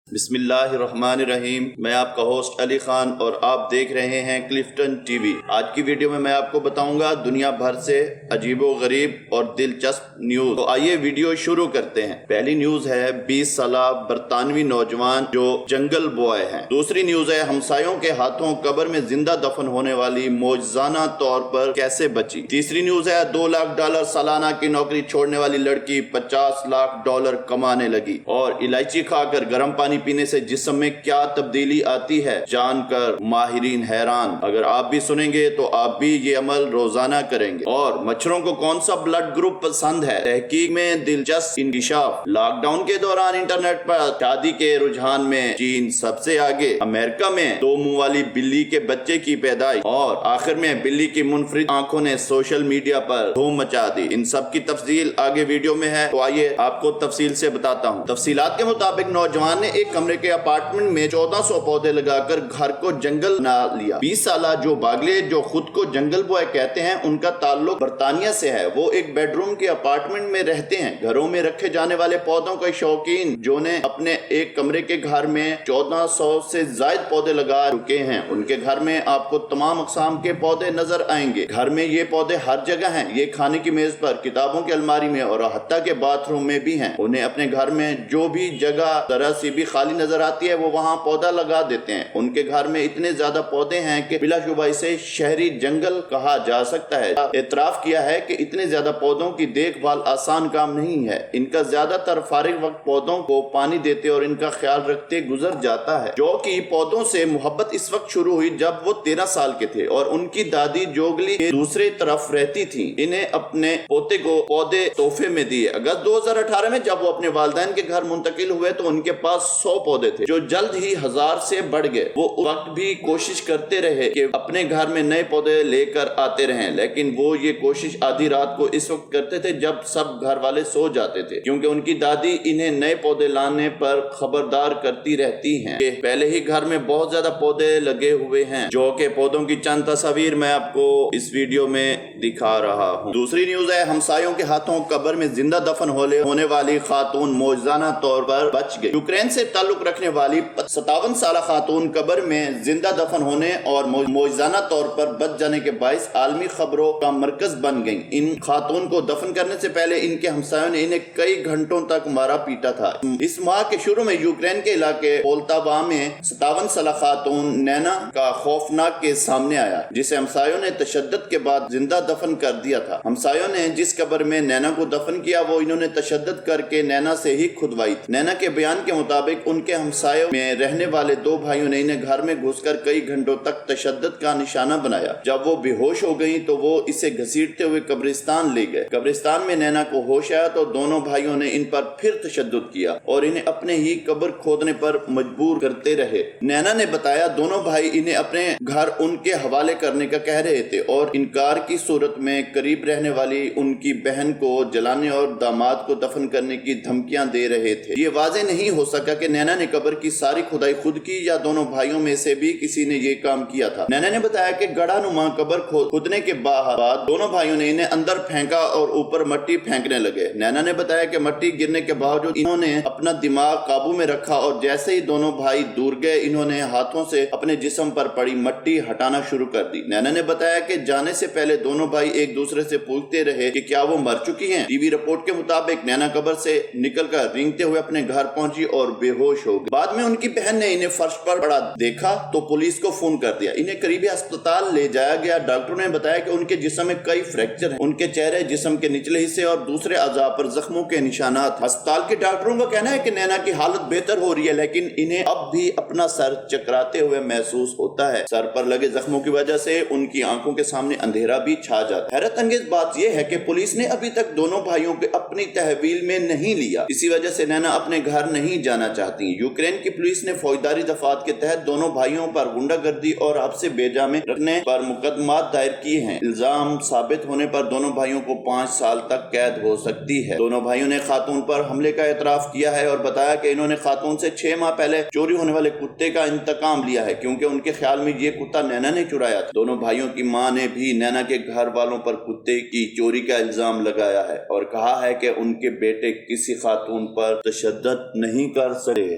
بسم اللہ الرحمن الرحیم۔ میں آپ کا ہوسٹ علی خان اور آپ دیکھ رہے ہیں کلفٹن ٹی وی۔ آج کی ویڈیو میں آپ کو بتاؤں گا دنیا بھر سے عجیب و غریب اور دلچسپ نیوز۔ تو آئیے ویڈیو شروع کرتے ہیں۔ پہلی نیوز ہے 20 سالہ برطانوی نوجوان جو جنگل بوائے ہیں۔ دوسری نیوز ہے ہمسایوں کے ہاتھوں قبر میں زندہ دفن ہونے والی معجزانہ طور پر کیسے بچی۔ تیسری نیوز ہے $2 لاکھ سالانہ کی نوکری چھوڑنے والی لڑکی $50 لاکھ کمانے لگی۔ اور الائچی کھا کر گرم پانی پینے سے جسم میں کیا تبدیلی آتی ہے جان کر ماہرین حیران۔ اگر آپ بھی سنیں گے تو آپ بھی یہ عمل روزانہ کریں گے۔ اور مچھروں کو کون سا بلڈ گروپ پسند ہے، تحقیق میں دلچسپ انکشاف۔ لاک ڈاؤن کے دوران انٹرنیٹ پر شادی کے رجحان میں چین سب سے آگے۔ امریکہ میں 2 منہ والی بلی کے بچے کی پیدائش۔ اور آخر میں بلی کی منفرد آنکھوں نے سوشل میڈیا پر دھوم مچا دی۔ ان سب کی تفصیل آگے ویڈیو میں ہے، تو آئیے آپ کو تفصیل سے بتاتا ہوں۔ تفصیلات کے مطابق نوجوان نے ایک کمرے کے اپارٹمنٹ میں 1400 پودے لگا کر گھر کو جنگل بنا لیا۔ 20 سالہ جو باگلے جو خود کو جنگل بوائے کہتے ہیں، ان کا تعلق برطانیہ سے ہے۔ وہ ایک بیڈ روم کے اپارٹمنٹ میں رہتے ہیں۔ گھروں میں رکھے جانے والے پودوں کے شوقین جو نے اپنے ایک کمرے کے گھر میں 1400 سے زائد پودے لگا چکے ہیں۔ ان کے گھر میں آپ کو تمام اقسام کے پودے نظر آئیں گے۔ گھر میں یہ پودے ہر جگہ ہیں۔ یہ کھانے کی میز پر، کتابوں کی الماری میں اور حتیٰ کہ باتھ روم میں بھی ہیں۔ انہیں اپنے گھر میں جو بھی جگہ ذرا سی بھی خالی نظر آتی ہے وہ وہاں پودا لگا دیتے ہیں۔ ان کے گھر میں اتنے زیادہ پودے ہیں کہ بلا شبہ اسے شہری جنگل کہا جا سکتا ہے۔ اعتراف کیا ہے کہ اتنے زیادہ پودوں کی دیکھ بھال آسان کام نہیں ہے۔ ان کا زیادہ تر فارغ وقت پودوں کو پانی دیتے اور ان کا خیال رکھتے گزر جاتا ہے۔ جو کہ پودوں سے محبت اس وقت شروع ہوئی جب وہ 13 سال کے تھے اور ان کی دادی جوگلی کے دوسری طرف رہتی تھی۔ انہیں اپنے پوتے کو پودے تحفے میں دیے۔ اگست 2018 میں جب وہ اپنے والدین کے گھر منتقل ہوئے تو ان کے پاس 100 پودے تھے جو جلد ہی 1000 سے بڑھ گئے۔ وہ اس وقت بھی کوشش کرتے رہے کہ اپنے گھر میں نئے پودے لے کر آتے رہیں، لیکن وہ یہ کوشش آدھی رات کو اس وقت کرتے تھے جب سب گھر والے سو جاتے تھے، کیونکہ ان کی دادی انہیں نئے پودے لانے پر خبردار کرتی رہتی ہیں کہ پہلے ہی گھر میں بہت زیادہ پودے لگے ہوئے ہیں۔ جو کہ پودوں کی چند تصاویر میں آپ کو اس ویڈیو میں دکھا رہا ہوں۔ دوسری نیوز ہے ہمسایوں کے ہاتھوں قبر میں زندہ دفن ہونے والی خاتون معجزانہ طور پر بچ گئی۔ یوکرین سے تعلق رکھنے والی 57 سالہ خاتون قبر میں زندہ دفن ہونے اور معجزانہ طور پر بچ جانے کے باعث عالمی خبروں کا مرکز بن گئیں۔ ان خاتون کو دفن کرنے سے پہلے ان کے ہمسایوں نے انہیں کئی گھنٹوں تک مارا پیٹا تھا۔ اس ماہ کے شروع میں یوکرین کے علاقے پولتاوا میں 57 سالہ خاتون نینا کا خوفناک کیس سامنے آیا، جسے ہمسایوں نے تشدد کے بعد زندہ دفن کر دیا تھا۔ ہمسایوں نے جس قبر میں نینا کو دفن کیا وہ انہوں نے تشدد کر کے نینا سے ہی کھدوائی تھی۔ نینا کے بیان کے مطابق ان کے ہمسایوں میں رہنے والے 2 بھائیوں نے انہیں گھر میں گھس کر کئی گھنٹوں تک تشدد کا نشانہ بنایا۔ جب وہ بے ہوش ہو گئیں تو وہ اسے گھسیٹتے ہوئے قبرستان لے گئے۔ قبرستان میں نینا کو ہوش آیا تو دونوں بھائیوں نے ان پر پھر تشدد کیا اور انہیں اپنے ہی قبر کھودنے پر مجبور کرتے رہے۔ نینا نے بتایا دونوں بھائی انہیں اپنے گھر ان کے حوالے کرنے کا کہہ رہے تھے اور انکار کی صورت میں قریب رہنے والی ان کی بہن کو جلانے اور داماد کو دفن کرنے کی دھمکیاں دے رہے تھے۔ یہ واضح نہیں ہو سکا کہ نینا نے قبر کی ساری کھدائی خود کی یا دونوں بھائیوں میں سے بھی کسی نے یہ کام کیا تھا۔ نینا نے بتایا کہ گڑھا نما قبر کھودنے کے بعد دونوں بھائیوں نے انہیں اندر پھینکا اور اوپر مٹی پھینکنے لگے۔ نینا نے بتایا کہ مٹی گرنے کے باوجود انہوں نے اپنا دماغ قابو میں رکھا اور جیسے ہی دونوں بھائی دور گئے انہوں نے ہاتھوں سے اپنے جسم پر پڑی مٹی ہٹانا شروع کر دی۔ نینا نے بتایا کہ جانے سے پہلے دونوں بھائی ایک دوسرے سے پوچھتے رہے کہ کیا وہ مر چکی ہیں۔ ٹی وی رپورٹ کے مطابق نینا قبر سے نکل کر رینگتے ہوئے اپنے گھر پہنچی اور بے ہوش ہو گئی۔ بعد میں ان کی بہن نے انہیں فرش پر پڑا دیکھا تو پولیس کو فون کر دیا۔ انہیں قریبی ہسپتال لے جایا گیا۔ ڈاکٹروں نے بتایا کہ ان کے جسم میں کئی فریکچر ہیں۔ ان کے چہرے، جسم کے نچلے حصے اور دوسرے اعضاء پر زخموں کے نشانات۔ ہسپتال کے ڈاکٹروں کا کہنا ہے کہ نینا کی حالت بہتر ہو رہی ہے، لیکن انہیں اب بھی اپنا سر چکراتے ہوئے محسوس ہوتا ہے۔ سر پر لگے زخموں کی وجہ سے ان کی آنکھوں کے سامنے اندھیرا بھی چھا جاتا ہے۔ حیرت انگیز بات یہ ہے کہ پولیس نے ابھی تک دونوں بھائیوں کو اپنی تحویل میں نہیں لیا۔ اسی وجہ سے نینا اپنے گھر نہیں جانا چاہتی۔ یوکرین کی پولیس نے فوجداری دفعات کے تحت دونوں بھائیوں پر غنڈہ گردی اور حبس بے جا میں رکھنے پر مقدمات دائر کیے ہیں۔ الزام ثابت ہونے پر دونوں بھائیوں کو 5 سال تک قید ہو سکتی ہے۔ دونوں بھائیوں نے خاتون پر حملے کا اعتراف کیا ہے اور بتایا کہ انہوں نے خاتون سے 6 ماہ پہلے چوری ہونے والے کتے کا انتقام لیا ہے، کیونکہ ان کے خیال میں یہ کتا نینا نے چرایا تھا۔ دونوں بھائیوں کی ماں نے بھی نینا کے گھر والوں پر کتے کی چوری کا الزام لگایا ہے اور کہا ہے کہ ان کے بیٹے کسی خاتون پر تشدد نہیں کر سکتے۔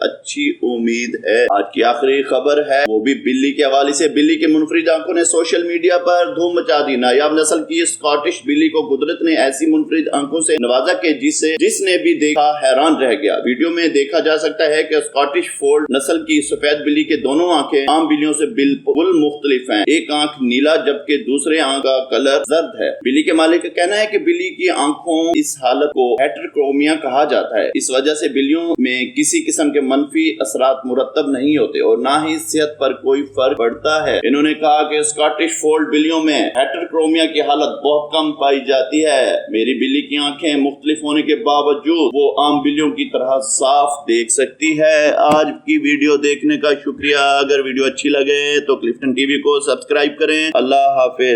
اچھی امید ہے۔ آج کی آخری خبر ہے وہ بھی بلی کے حوالے سے۔ بلی کے منفرد آنکھوں نے سوشل میڈیا پر دھوم مچا دی۔ نایاب نسل کی اسکاٹش بلی کو قدرت نے ایسی منفرد آنکھوں سے نوازا کہ جس نے بھی دیکھا حیران رہ گیا۔ ویڈیو میں دیکھا جا سکتا ہے کہ اسکاٹش فولڈ نسل کی سفید بلی کے دونوں آنکھیں عام بلیوں سے بالکل مختلف ہیں۔ ایک آنکھ نیلا جبکہ دوسرے آنکھ کا کلر زرد ہے۔ بلی کے مالک کا کہنا ہے کہ بلی کی آنکھوں اس حالت کو ہیٹرکرومیا کہا جاتا ہے۔ اس وجہ سے بلیوں میں کسی قسم کے منفی اثرات مرتب نہیں ہوتے اور نہ ہی صحت پر کوئی فرق پڑتا ہے۔ انہوں نے کہا کہ اسکاٹش فولڈ بلیوں میں ہیٹرکرومیا کی حالت بہت کم پائی جاتی ہے۔ میری بلی کی آنکھیں مختلف ہونے کے باوجود وہ عام بلیوں کی طرح صاف دیکھ سکتی ہے۔ آج کی ویڈیو دیکھنے کا شکریہ۔ اگر ویڈیو اچھی لگے تو کلفٹن ٹی وی کو سبسکرائب کریں۔ اللہ حافظ۔